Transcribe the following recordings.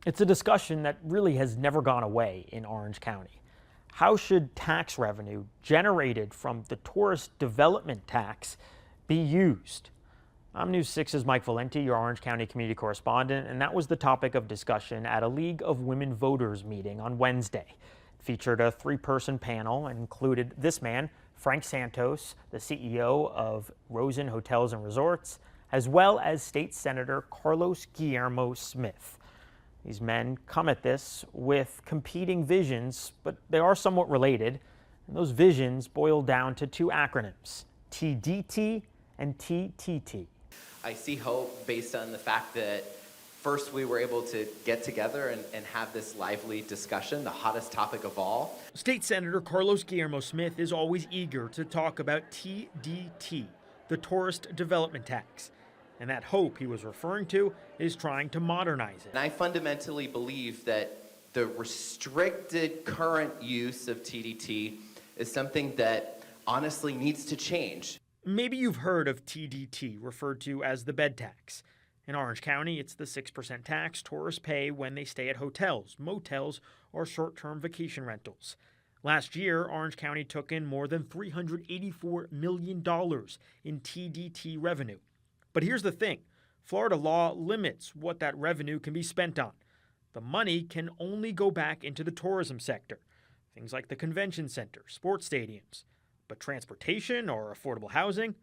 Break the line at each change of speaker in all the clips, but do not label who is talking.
It's a discussion that really has never gone away in Orange County. How should tax revenue generated from the tourist development tax be used? I'm News 6's Mike Valenti, your Orange County Community Correspondent, and that was the topic of discussion at a League of Women Voters meeting on Wednesday. It featured a three-person panel and included this man, Frank Santos, the CEO of Rosen Hotels and Resorts, as well as State Senator Carlos Guillermo Smith. These men come at this with competing visions, but they are somewhat related, and those visions boil down to two acronyms, TDT and TTT.
I see hope based on the fact that first we were able to get together and have this lively discussion, the hottest topic of all.
State Senator Carlos Guillermo Smith is always eager to talk about TDT, the Tourist Development Tax. And that hope he was referring to is trying to modernize it.
And I fundamentally believe that the restricted current use of TDT is something that honestly needs to change.
Maybe you've heard of TDT, referred to as the bed tax. In Orange County, it's the 6% tax tourists pay when they stay at hotels, motels, or short-term vacation rentals. Last year, Orange County took in more than $384 million in TDT revenue. But here's the thing, Florida law limits what that revenue can be spent on. The money can only go back into the tourism sector, things like the convention center, sports stadiums. But transportation or affordable housing?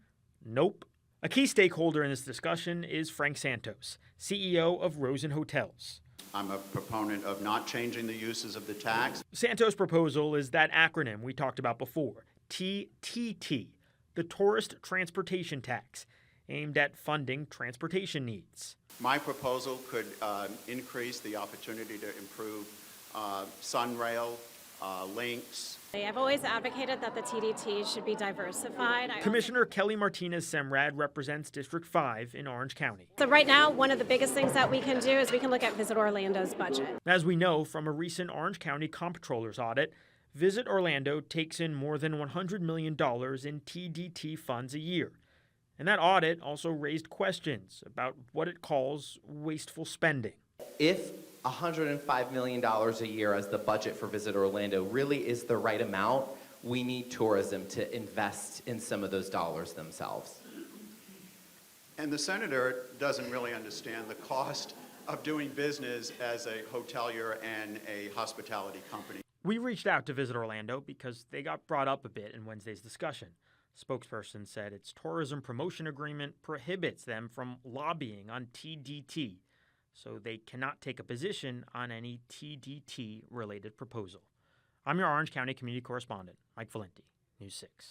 Nope. A key stakeholder in this discussion is Frank Santos, CEO of Rosen Hotels.
I'm a proponent of not changing the uses of the tax.
Santos' proposal is that acronym we talked about before, TTT, the Tourist Transportation Tax, aimed at funding transportation needs.
My proposal could increase the opportunity to improve Sunrail, links.
I've always advocated that the TDT should be diversified.
Commissioner Kelly Martinez-Semrad represents District 5 in Orange County.
So right now, one of the biggest things that we can do is we can look at Visit Orlando's budget.
As we know from a recent Orange County Comptroller's audit, Visit Orlando takes in more than $100 million in TDT funds a year. And that audit also raised questions about what it calls wasteful spending.
If $105 million a year as the budget for Visit Orlando really is the right amount, we need tourism to invest in some of those dollars themselves.
And the senator doesn't really understand the cost of doing business as a hotelier and a hospitality company.
We reached out to Visit Orlando because they got brought up a bit in Wednesday's discussion. Spokesperson said its tourism promotion agreement prohibits them from lobbying on TDT, so they cannot take a position on any TDT-related proposal. I'm your Orange County Community Correspondent, Mike Valenti, News 6.